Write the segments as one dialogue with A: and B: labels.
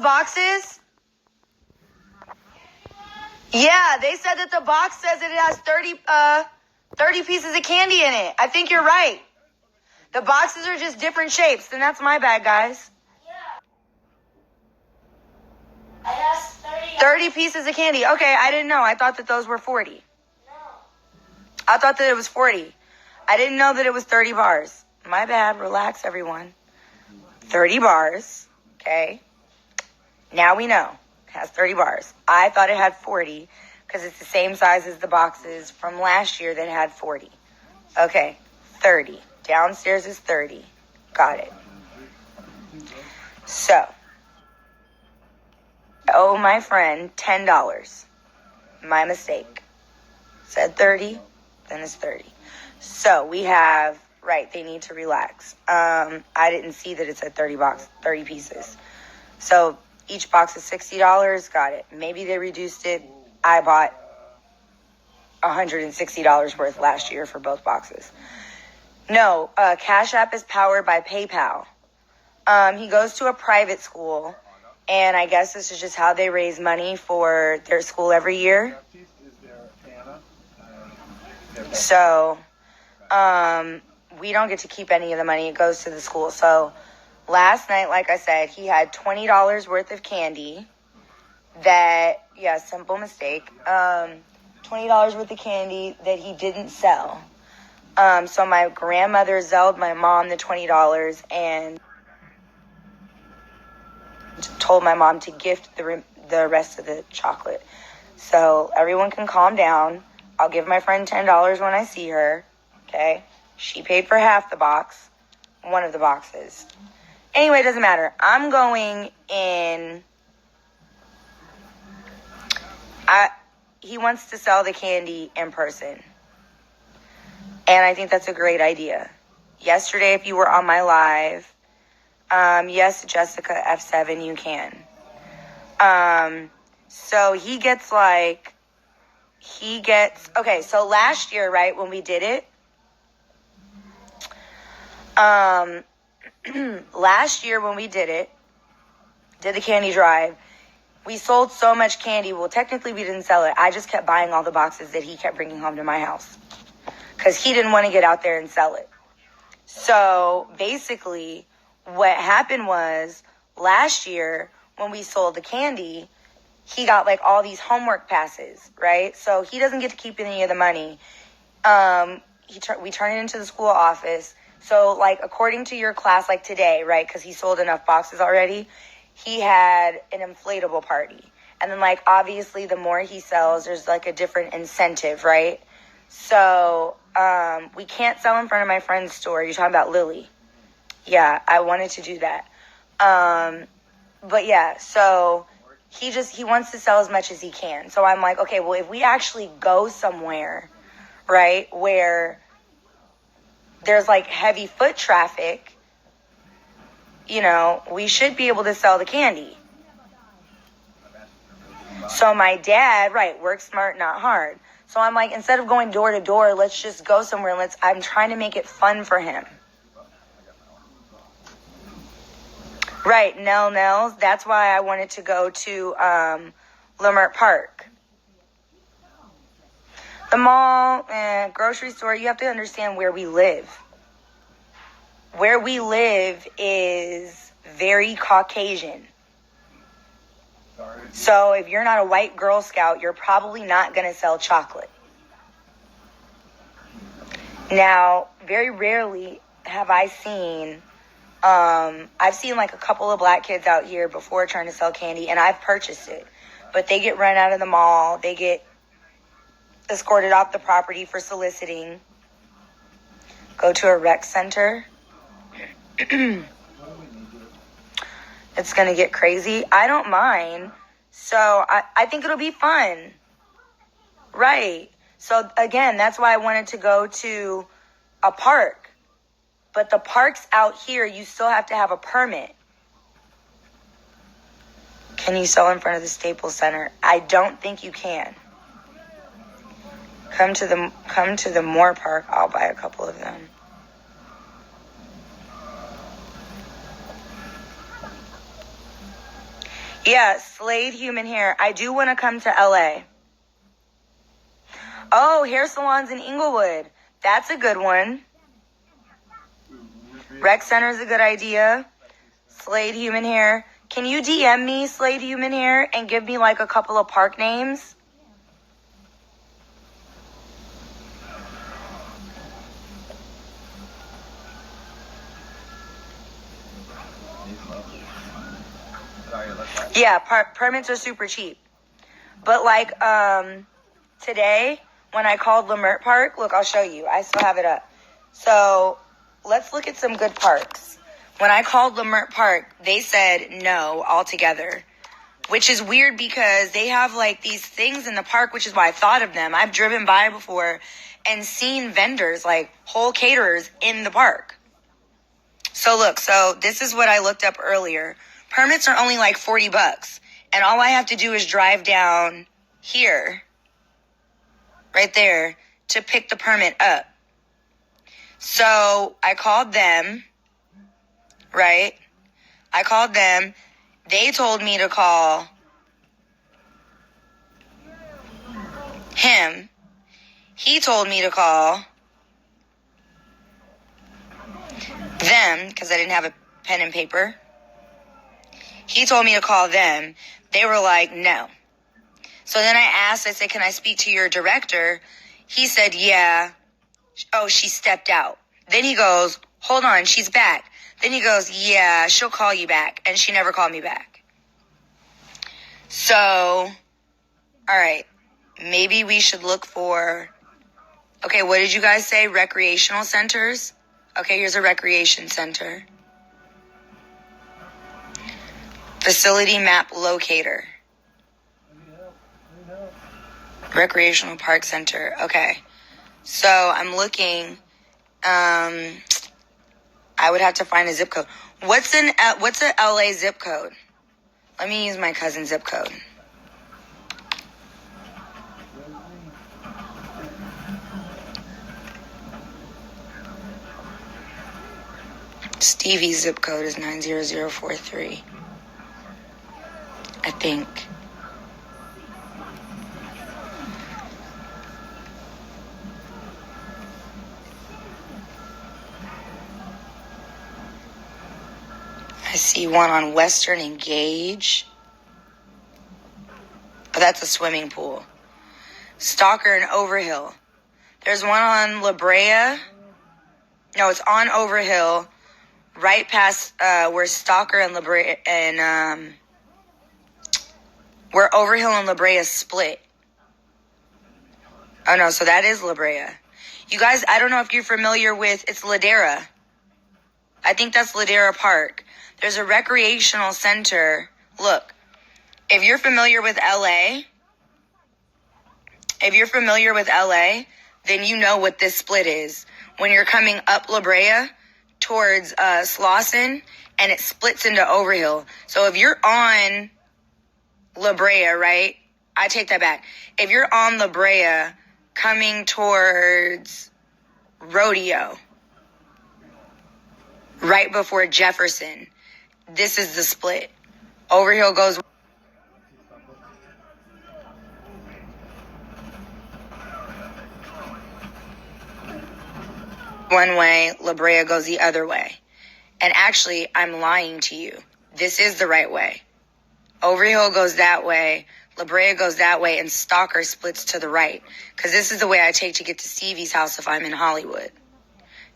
A: boxes? Yeah, they said that the box says that it has 30 pieces of candy in it. I think you're right. The boxes are just different shapes, and that's my bad, guys.
B: Yeah. It has
A: 30 pieces of candy. Okay, I didn't know. I thought that those were 40.
B: No.
A: I thought that it was 40. I didn't know that it was 30 bars. My bad. Relax, everyone. 30 bars. Okay. Now we know. It has 30 bars. I thought it had 40 because it's the same size as the boxes from last year that had 40. Okay. 30. Downstairs is 30. Got it. So, I owe my friend $10. My mistake. Said 30, then it's 30. So, we have, right, they need to relax. I didn't see that it said 30 pieces. So, each box is $60. Got it. Maybe they reduced it. I bought $160 worth last year for both boxes. No, Cash App is powered by PayPal. He goes to a private school, and I guess this is just how they raise money for their school every year. So, we don't get to keep any of the money. It goes to the school. So, last night, like I said, he had $20 worth of candy that, yeah, simple mistake. $20 worth of candy that he didn't sell. So my grandmother Zelled my mom the $20 and told my mom to gift the rest of the chocolate. So everyone can calm down. I'll give my friend $10 when I see her. Okay? She paid for half the box. One of the boxes. Anyway, it doesn't matter. I'm going in. He wants to sell the candy in person. And I think that's a great idea. Yesterday, if you were on my live, yes, Jessica F7, you can. So okay, so last year, right, when we did it, did the candy drive, we sold so much candy. Well, technically we didn't sell it. I just kept buying all the boxes that he kept bringing home to my house because he didn't want to get out there and sell it. So basically what happened was last year when we sold the candy, he got like all these homework passes, right? So he doesn't get to keep any of the money. We turn it into the school office. So like according to your class, like today, right? Because he sold enough boxes already. He had an inflatable party. And then like obviously the more he sells, there's like a different incentive, right? So we can't sell in front of my friend's store. You're talking about Lily. Yeah, I wanted to do that. But yeah, so he wants to sell as much as he can. So I'm like, okay, well, if we actually go somewhere, right, where there's like heavy foot traffic, you know, we should be able to sell the candy. So my dad, right, work smart, not hard. So I'm like, instead of going door to door, let's just go somewhere. I'm trying to make it fun for him. Right, Nell's. That's why I wanted to go to Lamert Park. The mall, grocery store, you have to understand where we live. Where we live is very Caucasian. So if you're not a white Girl Scout, you're probably not going to sell chocolate. Now, very rarely have I seen, I've seen like a couple of black kids out here before trying to sell candy, and I've purchased it. But they get run out of the mall. They get escorted off the property for soliciting. Go to a rec center. It's going to get crazy. I don't mind. So I think it'll be fun. Right. So again, that's why I wanted to go to a park. But the parks out here, you still have to have a permit. Can you sell in front of the Staples Center? I don't think you can. Come to the Moore Park. I'll buy a couple of them. Yeah, Slade Human Hair. I do want to come to LA. Oh, hair salons in Inglewood. That's a good one. Rec Center is a good idea. Slade Human Hair. Can you DM me Slade Human Hair and give me like a couple of park names? Yeah, permits are super cheap. But like today when I called Lamert Park, look, I'll show you. I still have it up. So let's look at some good parks. When I called Lamert Park, they said no altogether, which is weird because they have like these things in the park, which is why I thought of them. I've driven by before and seen vendors, like whole caterers in the park. So look, so this is what I looked up earlier. Permits are only like $40, and all I have to do is drive down here, right there, to pick the permit up. So I called them, right? I called them. They told me to call him. He told me to call them because I didn't have a pen and paper. He told me to call them. They were like, no. So then I said, can I speak to your director? He said, yeah. Oh, she stepped out. Then he goes, hold on, she's back. Then he goes, yeah, she'll call you back. And she never called me back. So, all right, maybe we should look for, okay, what did you guys say? Recreational centers? Okay, here's a recreation center. Facility map locator. Recreational park center. Okay. So I'm looking. I would have to find a zip code. What's a LA zip code? Let me use my cousin's zip code. Stevie's zip code is 90043. I think. I see one on Western and Gage. Oh, that's a swimming pool. Stalker and Overhill. There's one on La Brea. No, it's on Overhill, right past where Stalker and La Brea and where Overhill and La Brea split. Oh no, so that is La Brea. You guys, I don't know if you're familiar with, it's Ladera. I think that's Ladera Park. There's a recreational center. Look, if you're familiar with LA, then you know what this split is. When you're coming up La Brea towards Slauson, and it splits into Overhill. So if you're on La Brea, right? I take that back. If you're on La Brea coming towards Rodeo, right before Jefferson, this is the split. Overhill goes one way, La Brea goes the other way. And actually, I'm lying to you. This is the right way. Overhill goes that way, La Brea goes that way, and Stalker splits to the right. Because this is the way I take to get to Stevie's house if I'm in Hollywood.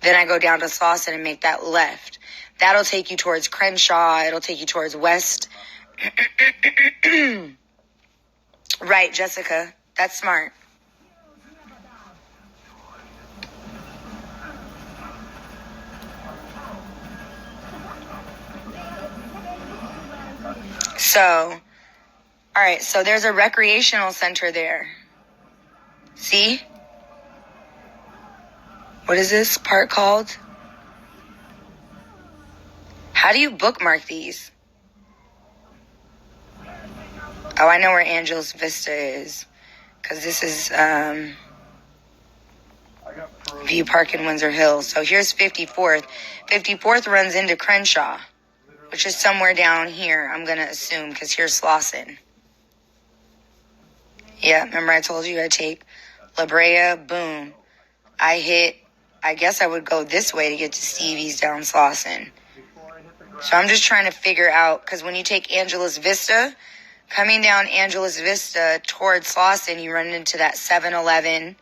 A: Then I go down to Slauson and make that left. That'll take you towards Crenshaw. It'll take you towards West. Right, Jessica. That's smart. So, all right, so there's a recreational center there. See? What is this park called? How do you bookmark these? Oh, I know where Angeles Vista is. Because this is View Park in Windsor Hills. So here's 54th. 54th runs into Crenshaw. which is somewhere down here, I'm going to assume, because here's Slauson. Yeah, remember I told you I take La Brea, boom. I guess I would go this way to get to Stevie's down Slauson. So I'm just trying to figure out, because when you take Angeles Vista, coming down Angeles Vista towards Slauson, you run into that 7-Eleven.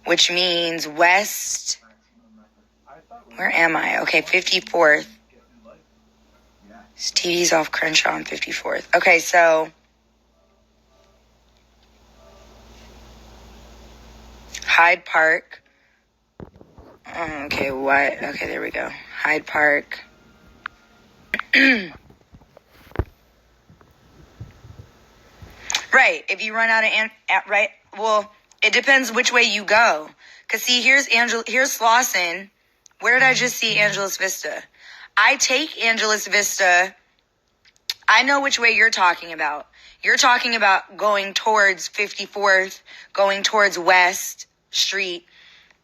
A: Which means west. Where am I? Okay, 54th. TV's off Crenshaw on 54th. Okay, so Hyde Park. Okay, what? Okay, there we go. Hyde Park. Right, if you run out of right, well, it depends which way you go. Cause see, here's Slauson. Where did I just see Angeles Vista? I take Angeles Vista. I know which way you're talking about. You're talking about going towards 54th, going towards West Street.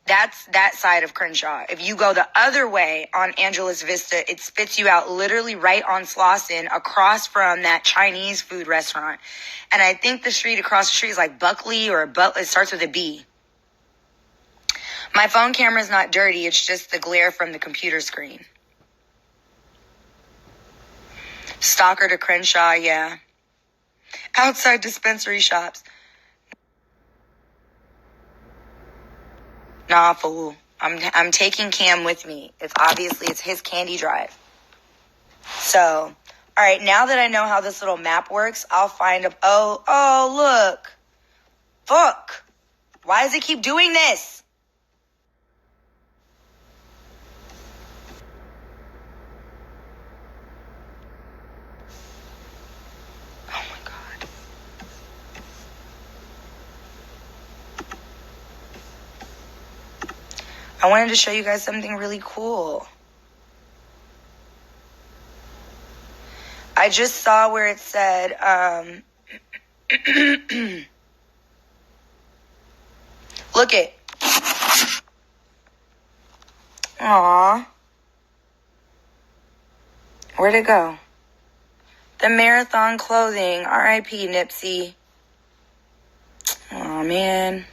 A: That's that side of Crenshaw. If you go the other way on Angeles Vista, it spits you out literally right on Slauson, across from that Chinese food restaurant. And I think the street across the street is like Buckley or it starts with a B. My phone camera's not dirty. It's just the glare from the computer screen. Stalker to Crenshaw, yeah. Outside dispensary shops. Nah, fool. I'm taking Cam with me. It's his candy drive. So, all right, now that I know how this little map works, I'll find a... Oh, look. Fuck. Why does it keep doing this? Oh, my God. I wanted to show you guys something really cool. I just saw where it said, look it. Aww. Where'd it go? The Marathon Clothing. R.I.P. Nipsey. Aw, man.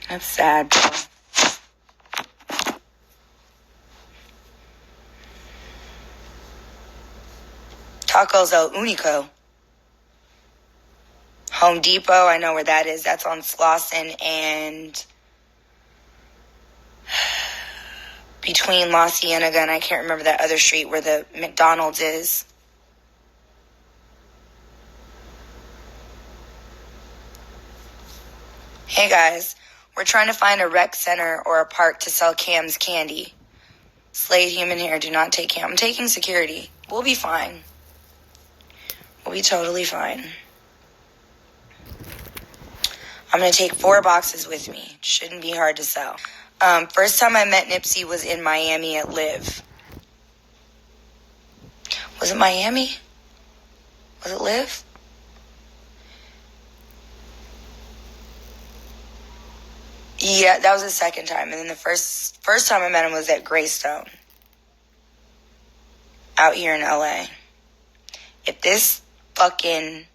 A: That's sad, bro. Tacos El Unico. Home Depot, I know where that is. That's on Slauson and between La Cienega and I can't remember that other street where the McDonald's is. Hey guys, we're trying to find a rec center or a park to sell Cam's candy. Slade human hair, do not take Cam. I'm taking security. We'll be fine. We'll be totally fine. I'm going to take 4 boxes with me. Shouldn't be hard to sell. First time I met Nipsey was in Miami at Live. Was it Miami? Was it Live? Yeah, that was the second time. And then the first time I met him was at Greystone. Out here in LA. If this fucking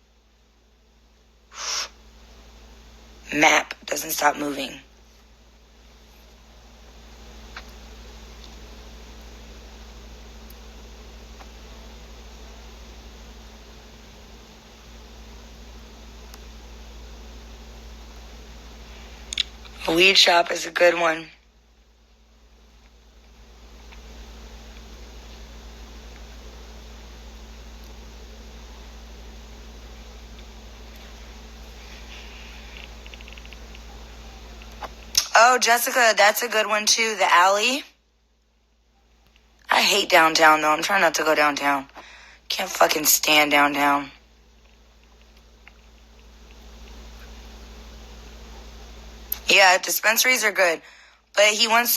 A: map doesn't stop moving. A weed shop is a good one. Oh, Jessica, that's a good one too. The alley. I hate downtown though. I'm trying not to go downtown. Can't fucking stand downtown. Yeah, dispensaries are good. But he wants